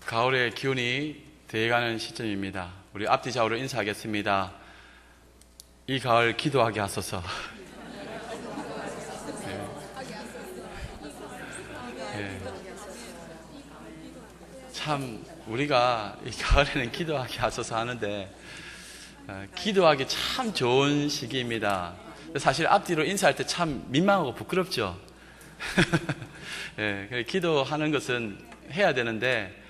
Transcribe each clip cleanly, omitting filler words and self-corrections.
가을의 기운이 되어가는 시점입니다. 우리 앞뒤 좌우로 인사하겠습니다. 이 가을 기도하게 하소서. 참 우리가 이 가을에는 기도하게 하소서 하는데 기도하기 참 좋은 시기입니다. 사실 앞뒤로 인사할 때 참 민망하고 부끄럽죠. 기도하는 것은 해야 되는데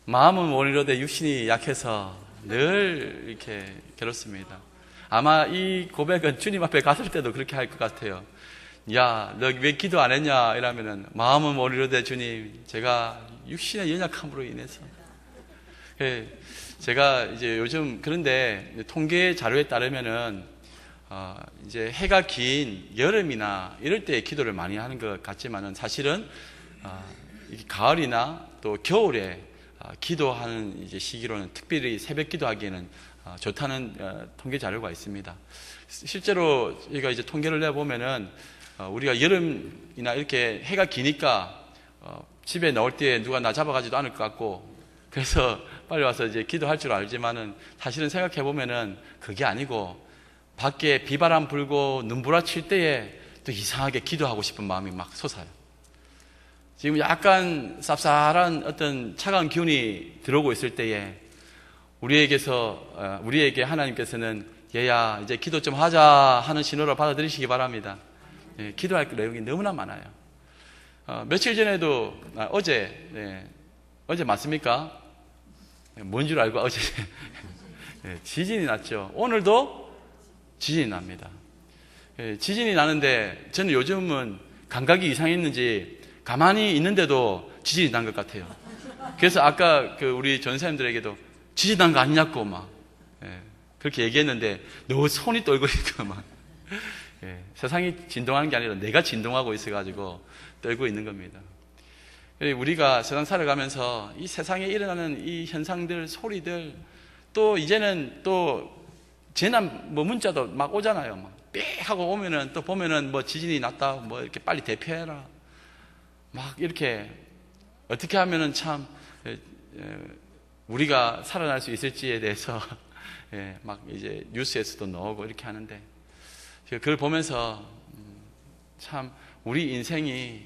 마음은 원이로되 육신이 약해서 늘 이렇게 괴롭습니다. 아마 이 고백은 주님 앞에 갔을 때도 그렇게 할 것 같아요. 야, 너 왜 기도 안 했냐? 이러면은 마음은 원이로되 주님, 제가 육신의 연약함으로 인해서. 제가 이제 요즘 그런데 통계 자료에 따르면은 이제 해가 긴 여름이나 이럴 때 기도를 많이 하는 것 같지만은 사실은 가을이나 또 겨울에 기도하는 이제 시기로는 특별히 새벽 기도하기에는 좋다는 통계 자료가 있습니다. 실제로 저희가 이제 통계를 내보면은 우리가 여름이나 이렇게 해가 기니까 집에 나올 때 누가 나 잡아가지도 않을 것 같고 그래서 빨리 와서 이제 기도할 줄 알지만은 사실은 생각해 보면은 그게 아니고 밖에 비바람 불고 눈보라 칠 때에 또 이상하게 기도하고 싶은 마음이 막 솟아요. 지금 약간 쌉쌀한 어떤 차가운 기운이 들어오고 있을 때에 우리에게 하나님께서는 얘야 이제 기도 좀 하자 하는 신호를 받아들이시기 바랍니다. 기도할 내용이 너무나 많아요. 며칠 전에도 어제 맞습니까? 뭔 줄 알고 어제 지진이 났죠. 오늘도 지진이 납니다. 지진이 나는데 저는 요즘은 감각이 이상했는지 가만히 있는데도 지진이 난 것 같아요. 그래서 아까 우리 전사님들에게도 지진 난 거 아니냐고 막 그렇게 얘기했는데 너무 손이 떨고니까 막 세상이 진동하는 게 아니라 내가 진동하고 있어가지고 떨고 있는 겁니다. 우리가 세상 살아가면서 이 세상에 일어나는 이 현상들, 소리들, 또 이제는 또 재난 문자도 막 오잖아요. 막 삐 하고 오면은 또 보면은 뭐 지진이 났다, 뭐 이렇게 빨리 대피해라. 막 이렇게 어떻게 하면은 참 우리가 살아날 수 있을지에 대해서 막 이제 뉴스에서도 나오고 이렇게 하는데 그걸 보면서 참 우리 인생이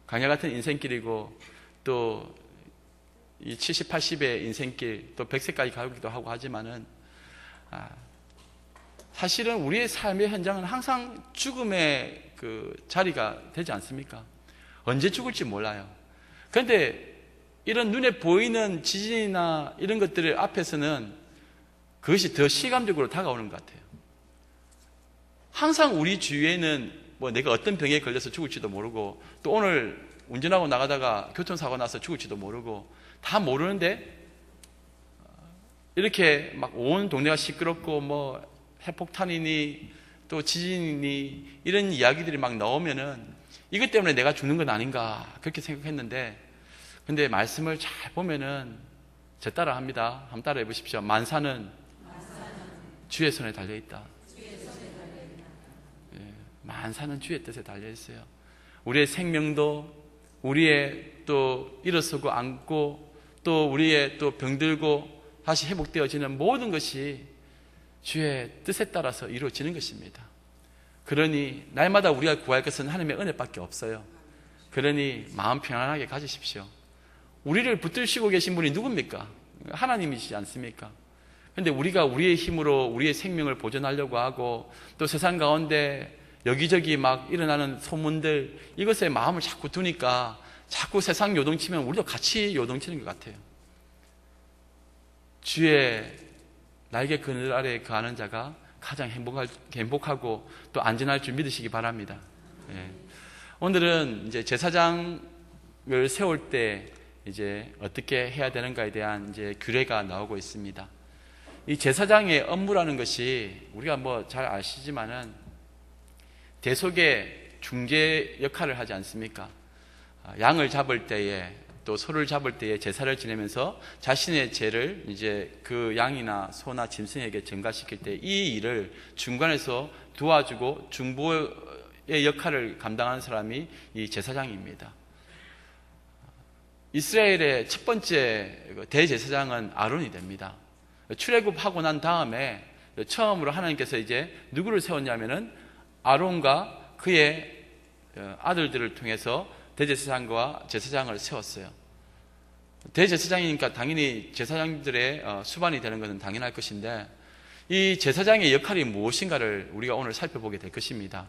강야 같은 인생길이고 또 이 70, 80의 인생길 또 100세까지 가기도 하고 하지만은 사실은 우리의 삶의 현장은 항상 죽음의 그 자리가 되지 않습니까? 언제 죽을지 몰라요. 그런데 이런 눈에 보이는 지진이나 이런 것들 앞에서는 그것이 더 시감적으로 다가오는 것 같아요. 항상 우리 주위에는 뭐 내가 어떤 병에 걸려서 죽을지도 모르고 또 오늘 운전하고 나가다가 교통사고 나서 죽을지도 모르고 다 모르는데 이렇게 막 온 동네가 시끄럽고 뭐 핵폭탄이니 또 지진이니 이런 이야기들이 막 나오면은 이것 때문에 내가 죽는 건 아닌가 그렇게 생각했는데 근데 말씀을 잘 보면은 제 따라 합니다. 한번 따라 해보십시오. 만사는 주의 손에 달려있다. 만사는 주의 뜻에 달려있어요. 우리의 생명도 우리의 또 일어서고 앉고 또 우리의 또 병들고 다시 회복되어지는 모든 것이 주의 뜻에 따라서 이루어지는 것입니다. 그러니 날마다 우리가 구할 것은 하나님의 은혜밖에 없어요. 그러니 마음 편안하게 가지십시오. 우리를 붙들시고 계신 분이 누굽니까? 하나님이시지 않습니까? 그런데 우리가 우리의 힘으로 우리의 생명을 보존하려고 하고 또 세상 가운데 여기저기 막 일어나는 소문들 이것에 마음을 자꾸 두니까 자꾸 세상 요동치면 우리도 같이 요동치는 것 같아요. 주의 날개 그늘 아래에 거하는 자가 가장 행복하고 또 안전할 줄 믿으시기 바랍니다. 오늘은 이제 제사장을 세울 때 이제 어떻게 해야 되는가에 대한 이제 규례가 나오고 있습니다. 이 제사장의 업무라는 것이 우리가 뭐 잘 아시지만은 대속의 중재 역할을 하지 않습니까? 양을 잡을 때에 또 소를 잡을 때에 제사를 지내면서 자신의 죄를 이제 그 양이나 소나 짐승에게 전가시킬 때 이 일을 중간에서 도와주고 중보의 역할을 감당하는 사람이 이 제사장입니다. 이스라엘의 첫 번째 대제사장은 아론이 됩니다. 출애굽하고 난 다음에 처음으로 하나님께서 이제 누구를 세웠냐면은 아론과 그의 아들들을 통해서 대제사장과 제사장을 세웠어요. 대제사장이니까 당연히 제사장들의 수반이 되는 것은 당연할 것인데, 이 제사장의 역할이 무엇인가를 우리가 오늘 살펴보게 될 것입니다.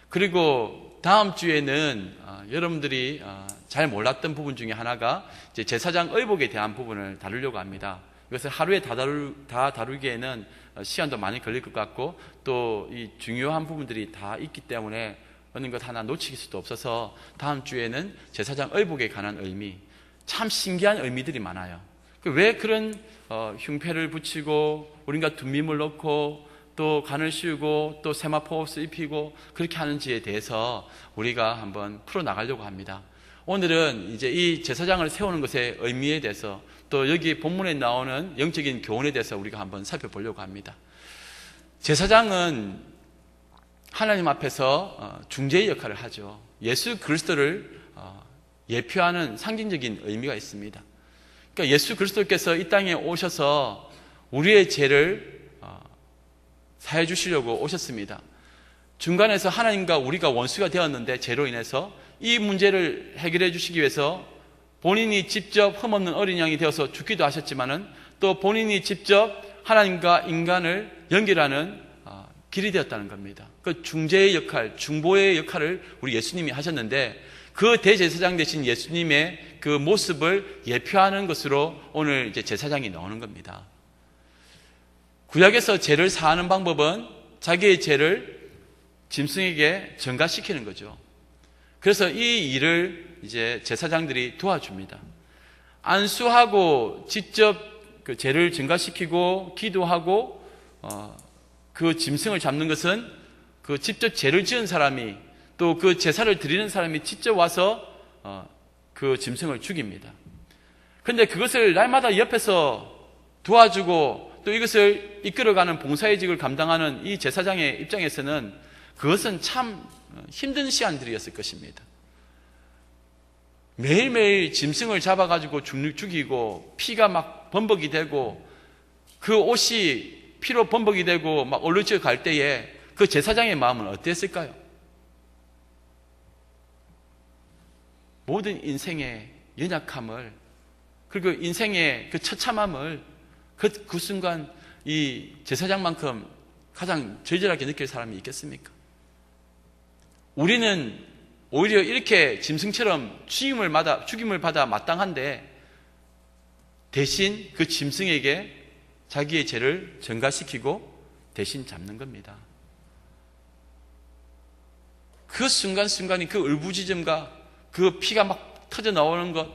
그리고 다음 주에는 여러분들이 잘 몰랐던 부분 중에 하나가 이제 제사장 의복에 대한 부분을 다루려고 합니다. 이것을 하루에 다 다루기에는 시간도 많이 걸릴 것 같고, 또 이 중요한 부분들이 다 있기 때문에 어느 것 하나 놓칠 수도 없어서 다음 주에는 제사장 의복에 관한 의미, 참 신기한 의미들이 많아요. 왜 그런 흉패를 붙이고 우리가 둔밈을 넣고 또 간을 씌우고 또 세마포옷을 입히고 그렇게 하는지에 대해서 우리가 한번 풀어나가려고 합니다. 오늘은 이제 이 제사장을 세우는 것의 의미에 대해서, 또 여기 본문에 나오는 영적인 교훈에 대해서 우리가 한번 살펴보려고 합니다. 제사장은 하나님 앞에서 중재의 역할을 하죠. 예수 그리스도를 예표하는 상징적인 의미가 있습니다. 그러니까 예수 그리스도께서 이 땅에 오셔서 우리의 죄를 사해 주시려고 오셨습니다. 중간에서 하나님과 우리가 원수가 되었는데, 죄로 인해서 이 문제를 해결해 주시기 위해서 본인이 직접 흠없는 어린 양이 되어서 죽기도 하셨지만은, 또 본인이 직접 하나님과 인간을 연결하는 길이 되었다는 겁니다. 그 중재의 역할, 중보의 역할을 우리 예수님이 하셨는데, 그 대제사장 되신 예수님의 그 모습을 예표하는 것으로 오늘 이제 제사장이 나오는 겁니다. 구약에서 죄를 사하는 방법은 자기의 죄를 짐승에게 전가시키는 거죠. 그래서 이 일을 이제 제사장들이 도와줍니다. 안수하고 직접 그 죄를 전가시키고 기도하고 그 짐승을 잡는 것은 그 직접 죄를 지은 사람이, 또 그 제사를 드리는 사람이 직접 와서 그 짐승을 죽입니다. 그런데 그것을 날마다 옆에서 도와주고 또 이것을 이끌어가는 봉사의직을 감당하는 이 제사장의 입장에서는 그것은 참 힘든 시간들이었을 것입니다. 매일매일 짐승을 잡아가지고 죽이고 피가 막 범벅이 되고 그 옷이 피로 범벅이 되고 막 얼룩져 갈 때에 그 제사장의 마음은 어땠을까요? 모든 인생의 연약함을, 그리고 인생의 그 처참함을 그 순간 이 제사장만큼 가장 절절하게 느낄 사람이 있겠습니까? 우리는 오히려 이렇게 짐승처럼 죽임을 받아 마땅한데, 대신 그 짐승에게 자기의 죄를 전가시키고 대신 잡는 겁니다. 그 순간순간이 그 울부짖음과 그 피가 막 터져 나오는 것,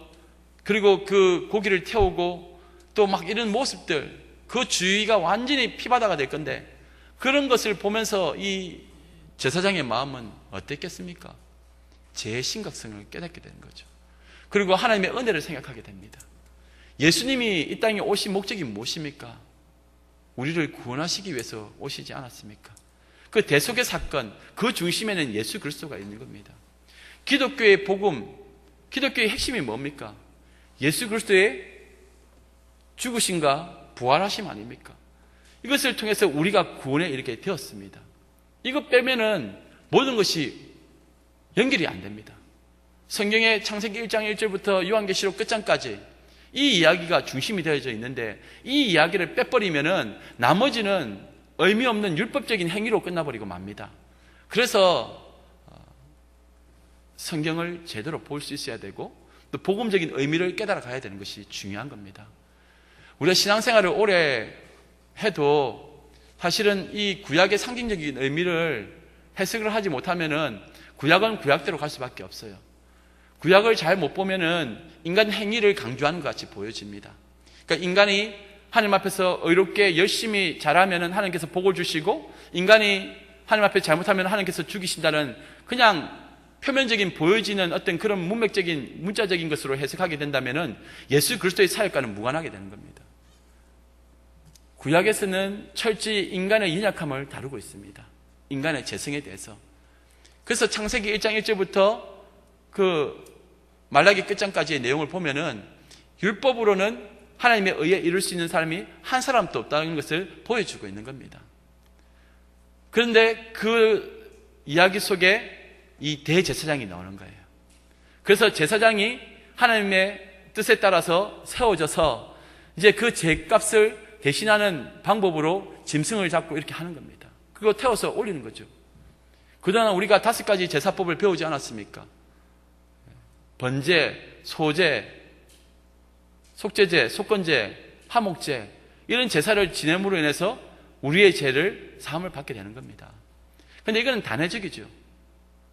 그리고 그 고기를 태우고 또 막 이런 모습들, 그 주위가 완전히 피바다가 될 건데, 그런 것을 보면서 이 제사장의 마음은 어땠겠습니까? 죄의 심각성을 깨닫게 되는 거죠. 그리고 하나님의 은혜를 생각하게 됩니다. 예수님이 이 땅에 오신 목적이 무엇입니까? 우리를 구원하시기 위해서 오시지 않았습니까? 그 대속의 사건, 그 중심에는 예수 그리스도가 있는 겁니다. 기독교의 복음, 기독교의 핵심이 뭡니까? 예수 그리스도의 죽으심과 부활하심 아닙니까? 이것을 통해서 우리가 구원에 이르게 되었습니다. 이것 빼면은 모든 것이 연결이 안 됩니다. 성경의 창세기 1장 1절부터 요한계시록 끝장까지 이 이야기가 중심이 되어져 있는데, 이 이야기를 빼버리면은 나머지는 의미 없는 율법적인 행위로 끝나버리고 맙니다. 그래서 성경을 제대로 볼 수 있어야 되고, 또 복음적인 의미를 깨달아 가야 되는 것이 중요한 겁니다. 우리가 신앙생활을 오래 해도 사실은 이 구약의 상징적인 의미를 해석을 하지 못하면은 구약은 구약대로 갈 수밖에 없어요. 구약을 잘 못 보면은 인간 행위를 강조하는 것 같이 보여집니다. 그러니까 인간이 하나님 앞에서 의롭게 열심히 잘하면은 하나님께서 복을 주시고, 인간이 하나님 앞에 잘못하면 하나님께서 죽이신다는 그냥 표면적인 보여지는 어떤 그런 문맥적인 문자적인 것으로 해석하게 된다면은 예수 그리스도의 사역과는 무관하게 되는 겁니다. 구약에서는 철저히 인간의 연약함을 다루고 있습니다. 인간의 죄성에 대해서. 그래서 창세기 1장 1절부터 그 말라기 끝장까지의 내용을 보면은 율법으로는 하나님의 의에 이룰 수 있는 사람이 한 사람도 없다는 것을 보여주고 있는 겁니다. 그런데 그 이야기 속에 이 대제사장이 나오는 거예요. 그래서 제사장이 하나님의 뜻에 따라서 세워져서 이제 그 죄값을 대신하는 방법으로 짐승을 잡고 이렇게 하는 겁니다. 그거 태워서 올리는 거죠. 그동안 우리가 5가지 제사법을 배우지 않았습니까? 번제, 소제, 속죄제, 속건제, 화목제, 이런 제사를 지냄으로 인해서 우리의 죄를 사함을 받게 되는 겁니다. 그런데 이거는 단회적이죠.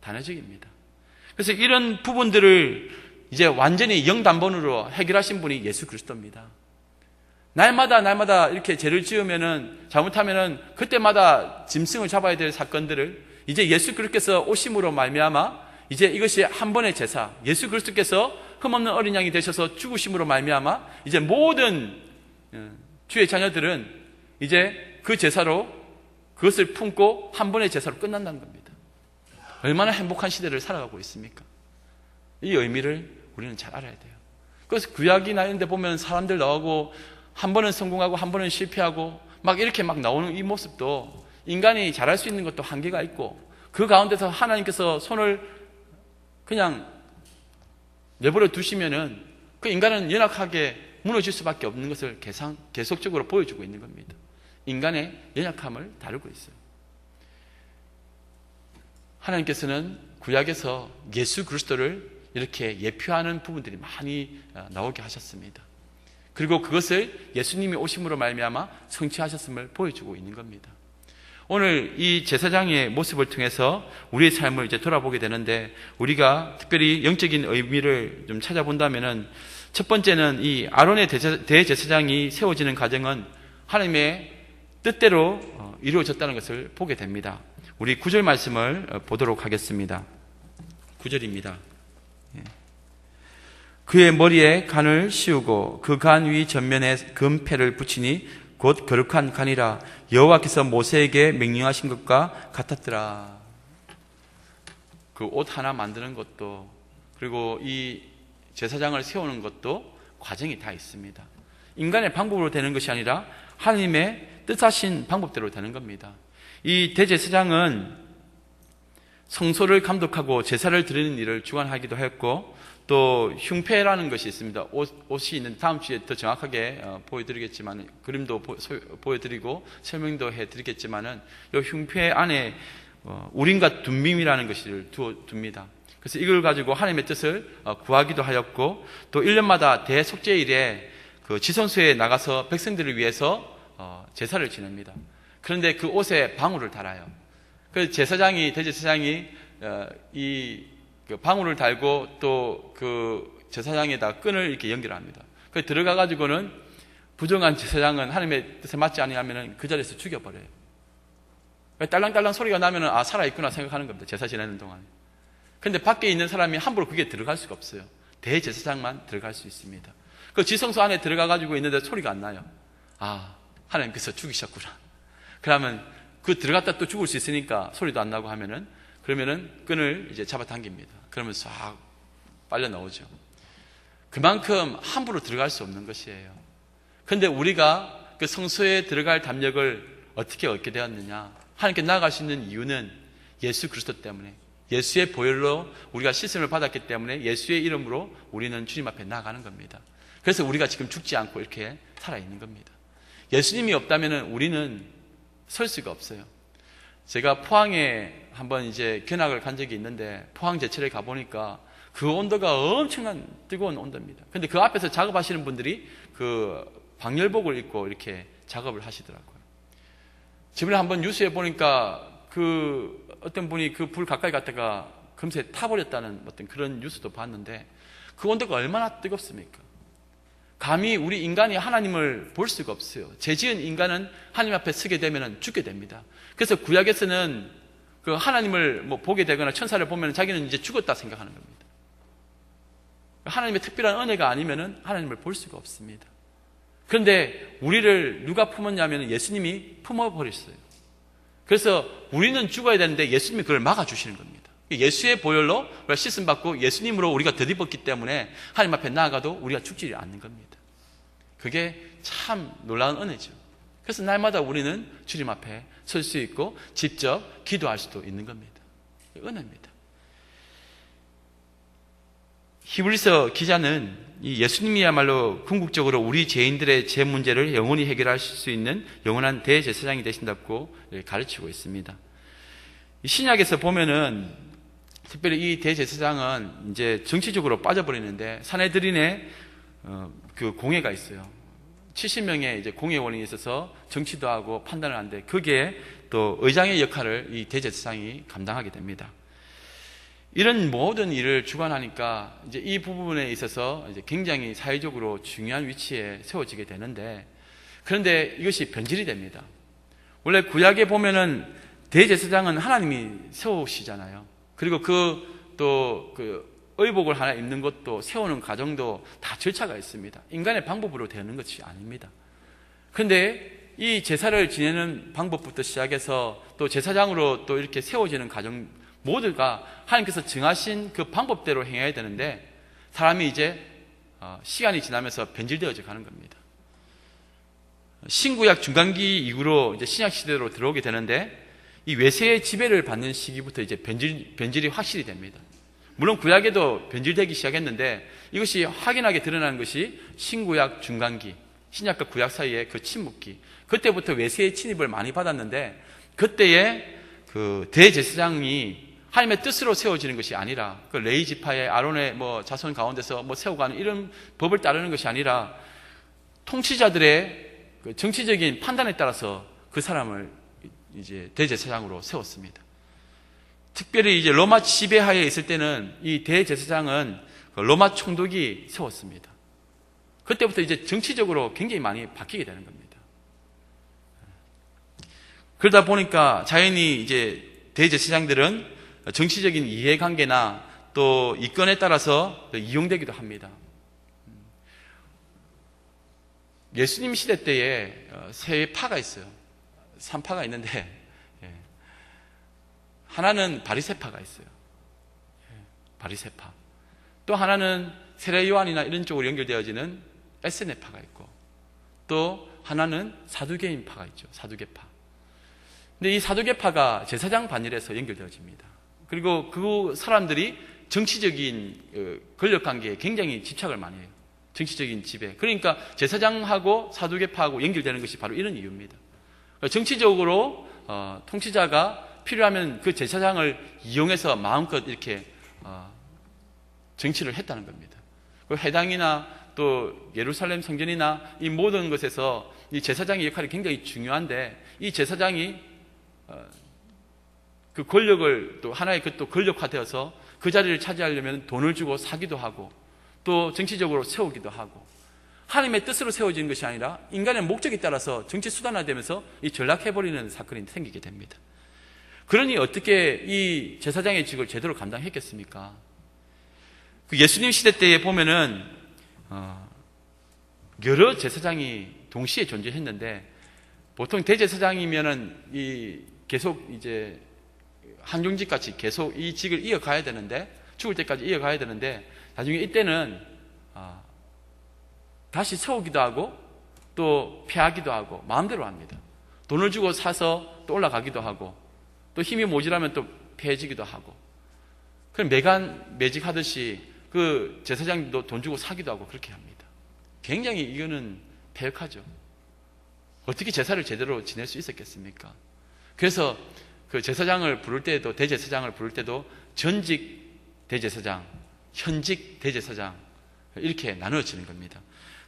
단회적입니다. 그래서 이런 부분들을 이제 완전히 0단번으로 해결하신 분이 예수 그리스도입니다. 날마다 이렇게 죄를 지으면은, 잘못하면은 그때마다 짐승을 잡아야 될 사건들을 이제 예수 그리스도께서 오심으로 말미암아 이제 이것이 한 번의 제사, 예수 그리스도께서 흠없는 어린 양이 되셔서 죽으심으로 말미암아 이제 모든 주의 자녀들은 이제 그 제사로 그것을 품고 한 번의 제사로 끝난다는 겁니다. 얼마나 행복한 시대를 살아가고 있습니까? 이 의미를 우리는 잘 알아야 돼요. 그래서 구약이나 이런 데 보면 사람들 나오고 한 번은 성공하고 한 번은 실패하고 막 이렇게 막 나오는 이 모습도 인간이 잘할 수 있는 것도 한계가 있고 그 가운데서 하나님께서 손을 그냥 내버려 두시면은 그 인간은 연약하게 무너질 수밖에 없는 것을 계속적으로 보여주고 있는 겁니다. 인간의 연약함을 다루고 있어요. 하나님께서는 구약에서 예수 그리스도를 이렇게 예표하는 부분들이 많이 나오게 하셨습니다. 그리고 그것을 예수님이 오심으로 말미암아 성취하셨음을 보여주고 있는 겁니다. 오늘 이 제사장의 모습을 통해서 우리의 삶을 이제 돌아보게 되는데, 우리가 특별히 영적인 의미를 좀 찾아본다면은, 첫 번째는 이 아론의 대제사장이 세워지는 과정은 하나님의 뜻대로 이루어졌다는 것을 보게 됩니다. 우리 9절 말씀을 보도록 하겠습니다. 9절입니다. 그의 머리에 간을 씌우고 그 간 위 전면에 금패를 붙이니 곧 거룩한 간이라 여호와께서 모세에게 명령하신 것과 같았더라. 그 옷 하나 만드는 것도, 그리고 이 제사장을 세우는 것도 과정이 다 있습니다. 인간의 방법으로 되는 것이 아니라 하나님의 뜻하신 방법대로 되는 겁니다. 이 대제사장은 성소를 감독하고 제사를 드리는 일을 주관하기도 했고, 또 흉패라는 것이 있습니다. 옷이 있는, 다음 주에 더 정확하게 보여드리겠지만, 그림도 보여드리고 설명도 해드리겠지만은, 이 흉패 안에 우림과 둠밈이라는 것을 둡니다. 그래서 이걸 가지고 하나님의 뜻을 구하기도 하였고, 또 1년마다 대속죄일에 그 지성소에 나가서 백성들을 위해서 제사를 지냅니다. 그런데 그 옷에 방울을 달아요. 그래서 대제사장이 그 방울을 달고 또 그 제사장에다 끈을 이렇게 연결합니다. 그 들어가가지고는 부정한 제사장은 하나님의 뜻에 맞지 아니하면은 그 자리에서 죽여버려요. 딸랑딸랑 소리가 나면은 아, 살아있구나 생각하는 겁니다. 제사 지내는 동안에. 근데 밖에 있는 사람이 함부로 그게 들어갈 수가 없어요. 대제사장만 들어갈 수 있습니다. 그 지성소 안에 들어가가지고 있는데 소리가 안 나요. 아, 하나님께서 죽이셨구나. 그러면 그 들어갔다 또 죽을 수 있으니까 소리도 안 나고 하면은, 그러면은 끈을 이제 잡아당깁니다. 그러면 싹 빨려 나오죠. 그만큼 함부로 들어갈 수 없는 것이에요. 그런데 우리가 그 성소에 들어갈 담력을 어떻게 얻게 되었느냐? 하나님께 나아갈 수 있는 이유는 예수 그리스도 때문에, 예수의 보혈로 우리가 씻음을 받았기 때문에 예수의 이름으로 우리는 주님 앞에 나아가는 겁니다. 그래서 우리가 지금 죽지 않고 이렇게 살아있는 겁니다. 예수님이 없다면 우리는 설 수가 없어요. 제가 포항에 한번 이제 견학을 간 적이 있는데, 포항 제철에 가보니까 그 온도가 엄청난 뜨거운 온도입니다. 근데 그 앞에서 작업하시는 분들이 그 방열복을 입고 이렇게 작업을 하시더라고요. 지금에 한번 뉴스에 보니까 그 어떤 분이 그 불 가까이 갔다가 금세 타버렸다는 어떤 그런 뉴스도 봤는데, 그 온도가 얼마나 뜨겁습니까? 감히 우리 인간이 하나님을 볼 수가 없어요. 죄 지은 인간은 하나님 앞에 서게 되면 죽게 됩니다. 그래서 구약에서는 그 하나님을 뭐 보게 되거나 천사를 보면 자기는 이제 죽었다 생각하는 겁니다. 하나님의 특별한 은혜가 아니면 하나님을 볼 수가 없습니다. 그런데 우리를 누가 품었냐면 예수님이 품어버렸어요. 그래서 우리는 죽어야 되는데 예수님이 그걸 막아주시는 겁니다. 예수의 보혈로 우리가 씻음 받고 예수님으로 우리가 덧입었기 때문에 하나님 앞에 나아가도 우리가 죽지 않는 겁니다. 그게 참 놀라운 은혜죠. 그래서 날마다 우리는 주님 앞에 설 수 있고 직접 기도할 수도 있는 겁니다. 은혜입니다. 히브리서 기자는 이 예수님이야말로 궁극적으로 우리 죄인들의 죄 문제를 영원히 해결하실 수 있는 영원한 대제사장이 되신다고 가르치고 있습니다. 신약에서 보면은 특별히 이 대제사장은 이제 정치적으로 빠져버리는데 산헤드린의 그 공회가 있어요. 70명의 이제 공회원이 있어서 정치도 하고 판단을 하는데 거기에 또 의장의 역할을 이 대제사장이 감당하게 됩니다. 이런 모든 일을 주관하니까 이제 이 부분에 있어서 이제 굉장히 사회적으로 중요한 위치에 세워지게 되는데, 그런데 이것이 변질이 됩니다. 원래 구약에 보면은 대제사장은 하나님이 세우시잖아요. 그리고 그 의복을 하나 입는 것도 세우는 과정도 다 절차가 있습니다. 인간의 방법으로 되는 것이 아닙니다. 그런데 이 제사를 지내는 방법부터 시작해서 또 제사장으로 또 이렇게 세워지는 과정 모두가 하나님께서 정하신 그 방법대로 행해야 되는데 사람이 이제 시간이 지나면서 변질되어져 가는 겁니다. 신구약 중간기 이후로 이제 신약 시대로 들어오게 되는데 이 외세의 지배를 받는 시기부터 이제 변질이 확실히 됩니다. 물론 구약에도 변질되기 시작했는데 이것이 확연하게 드러나는 것이 신구약 중간기, 신약과 구약 사이의 그 침묵기. 그때부터 외세의 침입을 많이 받았는데 그때의 그 대제사장이 하나님의 뜻으로 세워지는 것이 아니라 그 레위 지파의 아론의 자손 가운데서 세워가는 이런 법을 따르는 것이 아니라 통치자들의 그 정치적인 판단에 따라서 그 사람을 이제 대제사장으로 세웠습니다. 특별히 이제 로마 지배하에 있을 때는 이 대제사장은 로마 총독이 세웠습니다. 그때부터 이제 정치적으로 굉장히 많이 바뀌게 되는 겁니다. 그러다 보니까 자연히 이제 대제사장들은 정치적인 이해관계나 또 이권에 따라서 이용되기도 합니다. 예수님 시대 때에 세 파가 있어요. 3파가 있는데 하나는 바리새파가 있어요. 바리새파. 또 하나는 세례 요한이나 이런 쪽으로 연결되어지는 에세네파가 있고 또 하나는 사두개인파가 있죠. 사두개파. 근데 이 사두개파가 제사장 반열에서 연결되어집니다. 그리고 그 사람들이 정치적인 권력관계에 굉장히 집착을 많이 해요. 정치적인 지배. 그러니까 제사장하고 사두개파하고 연결되는 것이 바로 이런 이유입니다. 정치적으로 통치자가 필요하면 그 제사장을 이용해서 마음껏 이렇게 정치를 했다는 겁니다. 그 회당이나 또 예루살렘 성전이나 이 모든 것에서 이 제사장의 역할이 굉장히 중요한데 이 제사장이 그 권력을 또 하나의 또 권력화되어서 그 자리를 차지하려면 돈을 주고 사기도 하고 또 정치적으로 세우기도 하고 하나님의 뜻으로 세워지는 것이 아니라 인간의 목적에 따라서 정치 수단화되면서 이 전락해버리는 사건이 생기게 됩니다. 그러니 어떻게 이 제사장의 직을 제대로 감당했겠습니까? 그 예수님 시대 때에 보면은 여러 제사장이 동시에 존재했는데 보통 대제사장이면은 이 계속 이제 한중직 같이 계속 이 직을 이어가야 되는데 죽을 때까지 이어가야 되는데 나중에 이때는 다시 세우기도 하고 또 폐하기도 하고 마음대로 합니다. 돈을 주고 사서 또 올라가기도 하고 또 힘이 모자라면 또 폐해지기도 하고 그럼 매간 매직하듯이 그 제사장도 돈 주고 사기도 하고 그렇게 합니다. 굉장히 이거는 배역하죠. 어떻게 제사를 제대로 지낼 수 있었겠습니까? 그래서 그 제사장을 부를 때도 대제사장을 부를 때도 전직 대제사장, 현직 대제사장 이렇게 나누어지는 겁니다.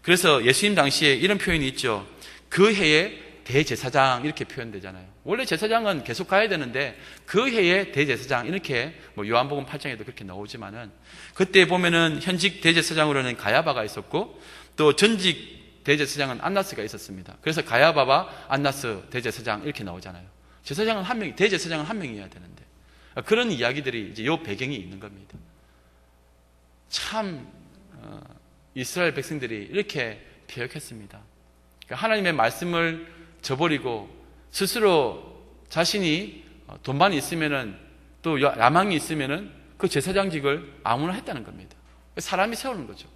그래서 예수님 당시에 이런 표현이 있죠. 그 해에 대제사장 이렇게 표현되잖아요. 원래 제사장은 계속 가야 되는데 그 해에 대제사장 이렇게 요한복음 8장에도 그렇게 나오지만은 그때 보면은 현직 대제사장으로는 가야바가 있었고 또 전직 대제사장은 안나스가 있었습니다. 그래서 가야바와 안나스 대제사장 이렇게 나오잖아요. 제사장은 한 명, 대제사장은 한 명이어야 되는데 그런 이야기들이 이제 요 배경이 있는 겁니다. 참 이스라엘 백성들이 이렇게 배역했습니다. 그러니까 하나님의 말씀을 저버리고 스스로 자신이 돈만 있으면은 또 야망이 있으면은 그 제사장직을 아무나 했다는 겁니다. 사람이 세우는 거죠.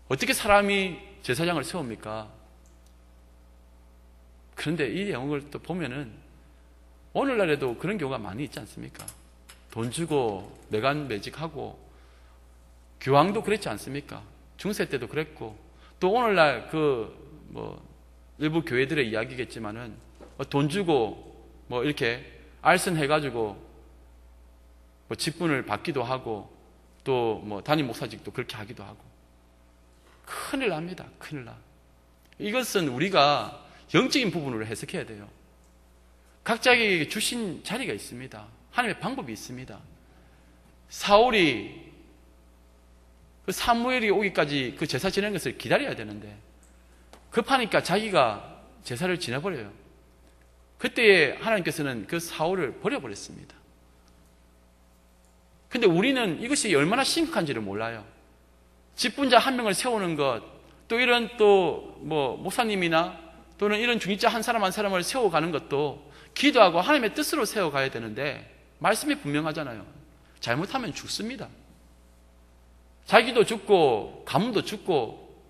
어떻게 사람이 제사장을 세웁니까? 그런데 이 내용을 또 보면은 오늘날에도 그런 경우가 많이 있지 않습니까? 돈 주고 내관 매직하고, 교황도 그랬지 않습니까? 중세 때도 그랬고, 또 오늘날 일부 교회들의 이야기겠지만은 돈 주고 이렇게 알선해가지고 직분을 받기도 하고, 또 담임 목사직도 그렇게 하기도 하고. 큰일 납니다. 큰일 나. 이것은 우리가 영적인 부분으로 해석해야 돼요. 각자에게 주신 자리가 있습니다. 하나님의 방법이 있습니다. 사울이 사무엘이 오기까지 그 제사 지내는 것을 기다려야 되는데 급하니까 자기가 제사를 지내버려요. 그때에 하나님께서는 그 사울을 버려버렸습니다. 근데 우리는 이것이 얼마나 심각한지를 몰라요. 직분자 한 명을 세우는 것, 또 이런 목사님이나 또는 이런 중직자 한 사람을 세워가는 것도 기도하고 하나님의 뜻으로 세워가야 되는데, 말씀이 분명하잖아요. 잘못하면 죽습니다. 자기도 죽고 가문도 죽고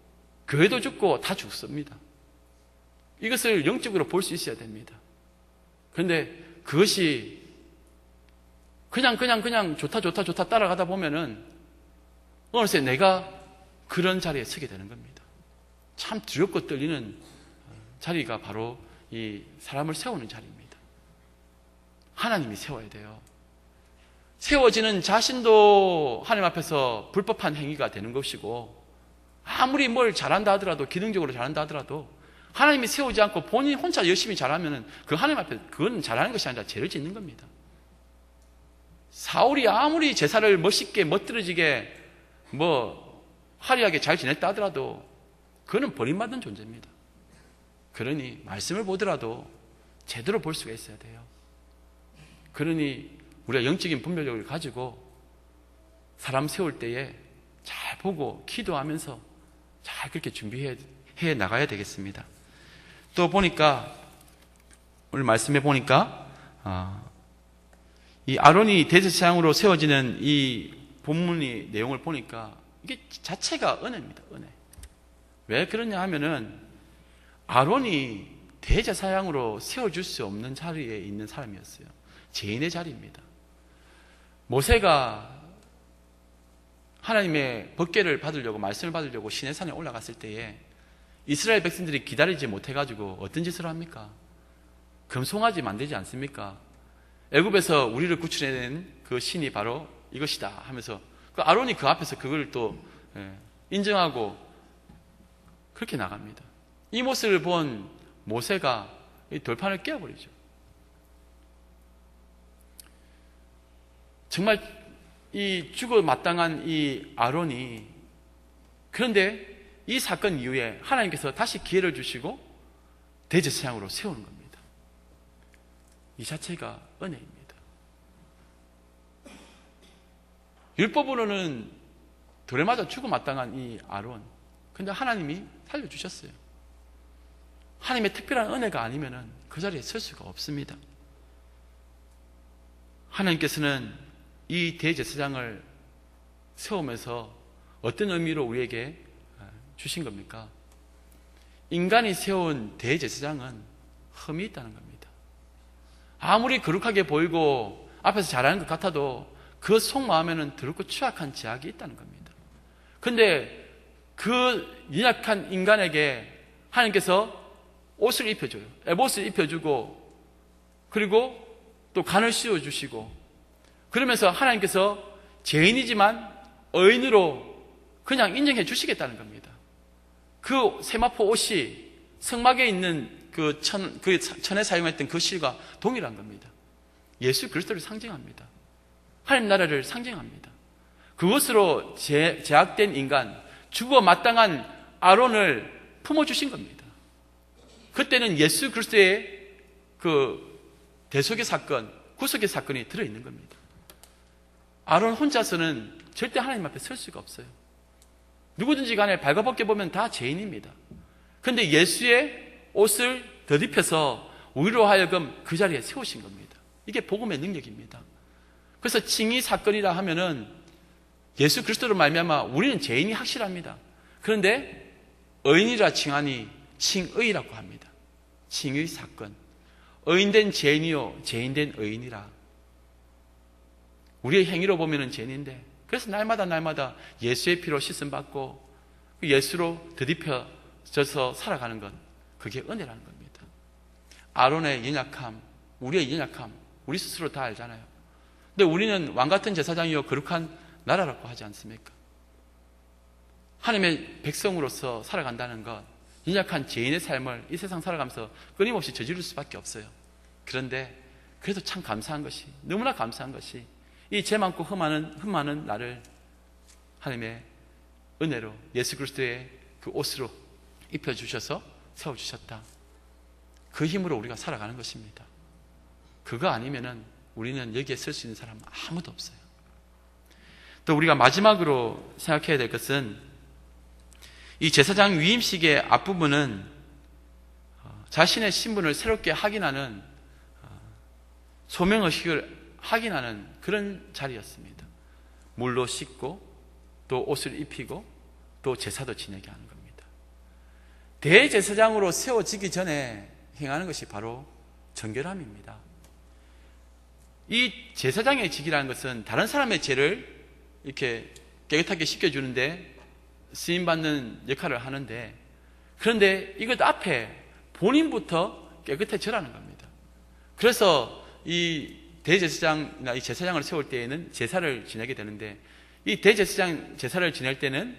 교회도 죽고 다 죽습니다. 이것을 영적으로 볼 수 있어야 됩니다. 그런데 그것이 그냥 좋다 따라가다 보면은 어느새 내가 그런 자리에 서게 되는 겁니다. 참 두렵고 떨리는 자리가 바로 이 사람을 세우는 자리입니다. 하나님이 세워야 돼요. 세워지는 자신도 하나님 앞에서 불법한 행위가 되는 것이고, 아무리 뭘 잘한다 하더라도, 기능적으로 잘한다 하더라도 하나님이 세우지 않고 본인 혼자 열심히 잘하면 그 하나님 앞에 그건 잘하는 것이 아니라 죄를 짓는 겁니다. 사울이 아무리 제사를 멋있게 멋들어지게 화려하게 잘 지냈다 하더라도 그거는 버림받은 존재입니다. 그러니 말씀을 보더라도 제대로 볼 수가 있어야 돼요. 그러니 우리가 영적인 분별력을 가지고 사람 세울 때에 잘 보고 기도하면서 잘 그렇게 준비해 나가야 되겠습니다. 또 보니까 오늘 말씀해 보니까 이 아론이 대제사장으로 세워지는 이 본문의 내용을 보니까 이게 자체가 은혜입니다. 은혜. 왜 그러냐 하면은 아론이 대제사장으로 세워줄 수 없는 자리에 있는 사람이었어요. 죄인의 자리입니다. 모세가 하나님의 법궤를 받으려고, 말씀을 받으려고 시내산에 올라갔을 때에 이스라엘 백성들이 기다리지 못해가지고 어떤 짓을 합니까? 금송아지 만들지 않습니까? 애굽에서 우리를 구출해낸 그 신이 바로 이것이다 하면서 그 아론이 그 앞에서 그걸 또 인정하고 그렇게 나갑니다. 이 모습을 본 모세가 이 돌판을 깨어버리죠. 정말 이 죽어 마땅한 이 아론이, 그런데 이 사건 이후에 하나님께서 다시 기회를 주시고 대제사장으로 세우는 겁니다. 이 자체가 은혜입니다. 율법으로는 돌에 맞아 죽어 마땅한 이 아론, 근데 하나님이 살려주셨어요. 하나님의 특별한 은혜가 아니면 그 자리에 설 수가 없습니다. 하나님께서는 이 대제사장을 세우면서 어떤 의미로 우리에게 주신 겁니까? 인간이 세운 대제사장은 흠이 있다는 겁니다. 아무리 거룩하게 보이고 앞에서 잘하는 것 같아도 그 속마음에는 더럽고 추악한 죄악이 있다는 겁니다. 그런데 그 연약한 인간에게 하나님께서 옷을 입혀줘요. 에봇을 입혀주고, 그리고 또 간을 씌워주시고, 그러면서 하나님께서 죄인이지만 의인으로 그냥 인정해 주시겠다는 겁니다. 그 세마포 옷이 성막에 있는 그 천에 사용했던 그 실과 동일한 겁니다. 예수 그리스도를 상징합니다. 하나님 나라를 상징합니다. 그것으로 제약된 인간, 죽어 마땅한 아론을 품어주신 겁니다. 그때는 예수 그리스도의 그 대속의 사건, 구속의 사건이 들어있는 겁니다. 아론 혼자서는 절대 하나님 앞에 설 수가 없어요. 누구든지 간에 발가벗겨 보면 다 죄인입니다. 그런데 예수의 옷을 덧입혀서 우리로 하여금 그 자리에 세우신 겁니다. 이게 복음의 능력입니다. 그래서 칭의 사건이라 하면은 예수 그리스도로 말미암아 우리는 죄인이 확실합니다. 그런데 의인이라 칭하니 칭의라고 합니다. 칭의 사건. 의인된 죄인이요 죄인된 의인이라. 우리의 행위로 보면은 죄인인데, 그래서 날마다 예수의 피로 씻음 받고 예수로 드디펴져서 살아가는 것, 그게 은혜라는 겁니다. 아론의 연약함, 우리의 연약함, 우리 스스로 다 알잖아요. 근데 우리는 왕같은 제사장이요 거룩한 나라라고 하지 않습니까? 하나님의 백성으로서 살아간다는 것, 연약한 죄인의 삶을 이 세상 살아가면서 끊임없이 저지를 수밖에 없어요. 그런데 그래도 참 감사한 것이, 너무나 감사한 것이, 이 죄 많고 흠 많은 나를 하나님의 은혜로 예수 그리스도의 그 옷으로 입혀주셔서 세워주셨다. 그 힘으로 우리가 살아가는 것입니다. 그거 아니면은 우리는 여기에 설 수 있는 사람은 아무도 없어요. 또 우리가 마지막으로 생각해야 될 것은, 이 제사장 위임식의 앞부분은 자신의 신분을 새롭게 확인하는, 소명의식을 확인하는 그런 자리였습니다. 물로 씻고 또 옷을 입히고 또 제사도 지내게 하는 겁니다. 대제사장으로 세워지기 전에 행하는 것이 바로 정결함입니다. 이 제사장의 직이라는 것은 다른 사람의 죄를 이렇게 깨끗하게 씻겨주는데 쓰임받는 역할을 하는데, 그런데 이것 앞에 본인부터 깨끗해져라는 겁니다. 그래서 이 대제사장이나 이 제사장을 세울 때에는 제사를 지내게 되는데, 이 대제사장 제사를 지낼 때는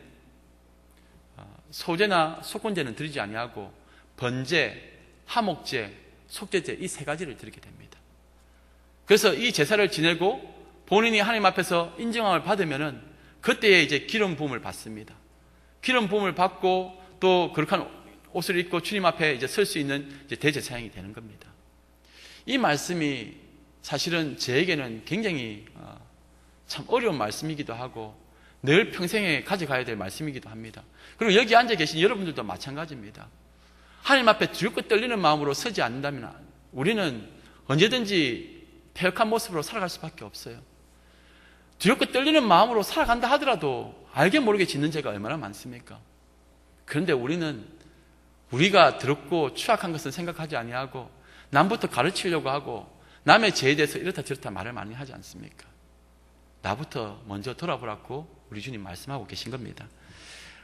소제나 속건제는 드리지 아니하고 번제, 화목제, 속죄제 이 세 가지를 드리게 됩니다. 그래서 이 제사를 지내고 본인이 하나님 앞에서 인정함을 받으면은 그때에 이제 기름 부음을 받습니다. 기름 부음을 받고 또 거룩한 옷을 입고 주님 앞에 이제 설 수 있는 이제 대제사장이 되는 겁니다. 이 말씀이 사실은 저에게는 굉장히 참 어려운 말씀이기도 하고 늘 평생에 가져가야 될 말씀이기도 합니다. 그리고 여기 앉아 계신 여러분들도 마찬가지입니다. 하나님 앞에 두렵고 떨리는 마음으로 서지 않는다면 우리는 언제든지 패역한 모습으로 살아갈 수밖에 없어요. 두렵고 떨리는 마음으로 살아간다 하더라도 알게 모르게 짓는 죄가 얼마나 많습니까? 그런데 우리는 우리가 더럽고 추악한 것은 생각하지 아니하고 남부터 가르치려고 하고 남의 죄에 대해서 이렇다 저렇다 말을 많이 하지 않습니까? 나부터 먼저 돌아보라고 우리 주님 말씀하고 계신 겁니다.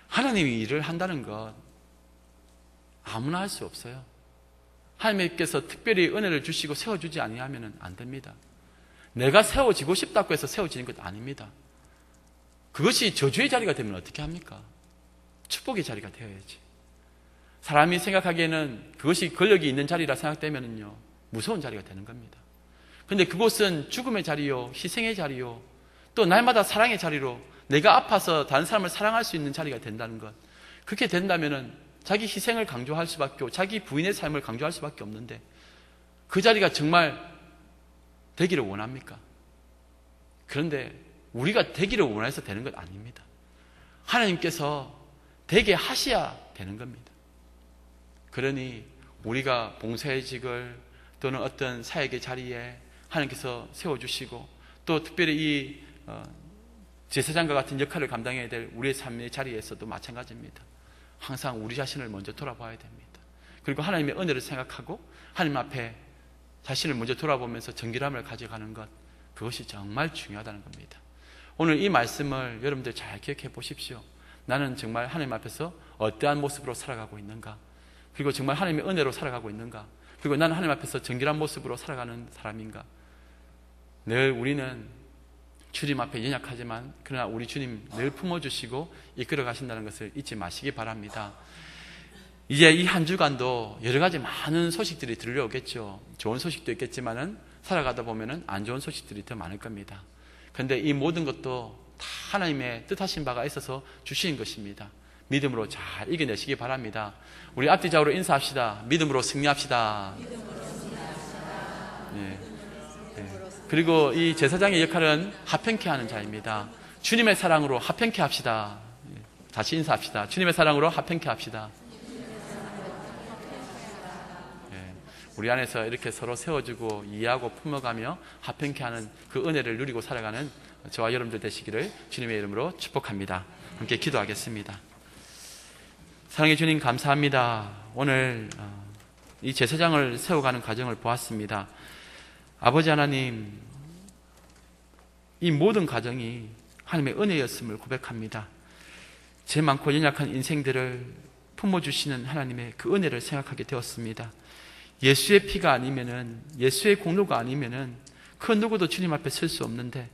하나님이 일을 한다는 것 아무나 할 수 없어요. 하나님께서 특별히 은혜를 주시고 세워주지 아니하면 안 됩니다. 내가 세워지고 싶다고 해서 세워지는 것 아닙니다. 그것이 저주의 자리가 되면 어떻게 합니까? 축복의 자리가 되어야지. 사람이 생각하기에는 그것이 권력이 있는 자리라 생각되면요 무서운 자리가 되는 겁니다. 그런데 그곳은 죽음의 자리요, 희생의 자리요, 또 날마다 사랑의 자리로 내가 아파서 다른 사람을 사랑할 수 있는 자리가 된다는 것. 그렇게 된다면은 자기 희생을 강조할 수밖에 없고 자기 부인의 삶을 강조할 수밖에 없는데 그 자리가 정말 되기를 원합니까? 그런데 우리가 되기를 원해서 되는 것 아닙니다. 하나님께서 되게 하셔야 되는 겁니다. 그러니 우리가 봉사의 직을 또는 어떤 사역의 자리에 하나님께서 세워주시고 또 특별히 이 제사장과 같은 역할을 감당해야 될 우리의 삶의 자리에서도 마찬가지입니다. 항상 우리 자신을 먼저 돌아봐야 됩니다. 그리고 하나님의 은혜를 생각하고 하나님 앞에 자신을 먼저 돌아보면서 정결함을 가져가는 것, 그것이 정말 중요하다는 겁니다. 오늘 이 말씀을 여러분들 잘 기억해 보십시오. 나는 정말 하나님 앞에서 어떠한 모습으로 살아가고 있는가? 그리고 정말 하나님의 은혜로 살아가고 있는가? 그리고 나는 하나님 앞에서 정결한 모습으로 살아가는 사람인가? 늘 우리는 주님 앞에 연약하지만 그러나 우리 주님 늘 품어주시고 이끌어 가신다는 것을 잊지 마시기 바랍니다. 이제 이 한 주간도 여러 가지 많은 소식들이 들려오겠죠. 좋은 소식도 있겠지만은 살아가다 보면은 안 좋은 소식들이 더 많을 겁니다. 그런데 이 모든 것도 다 하나님의 뜻하신 바가 있어서 주신 것입니다. 믿음으로 잘 이겨내시기 바랍니다. 우리 앞뒤좌우로 인사합시다. 믿음으로 승리합시다. 네. 그리고 이 제사장의 역할은 화평케 하는 자입니다. 주님의 사랑으로 화평케 합시다. 다시 인사합시다. 주님의 사랑으로 화평케 합시다. 우리 안에서 이렇게 서로 세워주고 이해하고 품어가며 화평케 하는 그 은혜를 누리고 살아가는 저와 여러분들 되시기를 주님의 이름으로 축복합니다. 함께 기도하겠습니다. 사랑의 주님, 감사합니다. 오늘 이 제사장을 세워가는 과정을 보았습니다. 아버지 하나님, 이 모든 과정이 하나님의 은혜였음을 고백합니다. 죄 많고 연약한 인생들을 품어주시는 하나님의 그 은혜를 생각하게 되었습니다. 예수의 피가 아니면은, 예수의 공로가 아니면은 그 누구도 주님 앞에 설 수 없는데,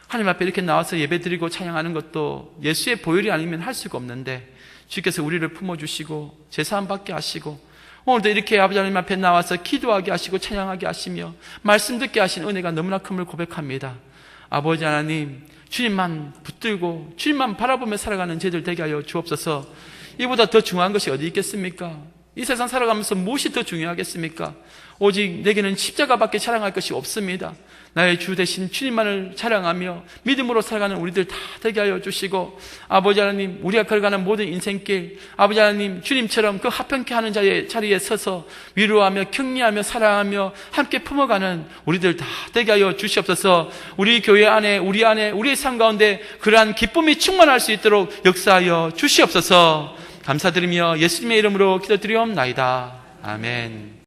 하나님 앞에 이렇게 나와서 예배드리고 찬양하는 것도 예수의 보혈이 아니면 할 수가 없는데, 주께서 우리를 품어주시고 제사함 받게 하시고 오늘도 이렇게 아버지 하나님 앞에 나와서 기도하게 하시고 찬양하게 하시며 말씀 듣게 하신 은혜가 너무나 큼을 고백합니다. 아버지 하나님, 주님만 붙들고 주님만 바라보며 살아가는 저희들 되게 하여 주옵소서. 이보다 더 중요한 것이 어디 있겠습니까? 이 세상 살아가면서 무엇이 더 중요하겠습니까? 오직 내게는 십자가밖에 자랑할 것이 없습니다. 나의 주 대신 주님만을 자랑하며 믿음으로 살아가는 우리들 다 되게 하여 주시고, 아버지 하나님, 우리가 걸어가는 모든 인생길, 아버지 하나님, 주님처럼 그 화평케 하는 자리에 서서 위로하며 격려하며 사랑하며 함께 품어가는 우리들 다 되게 하여 주시옵소서. 우리 교회 안에, 우리의 삶 가운데 그러한 기쁨이 충만할 수 있도록 역사하여 주시옵소서. 감사드리며 예수님의 이름으로 기도드리옵나이다. 아멘.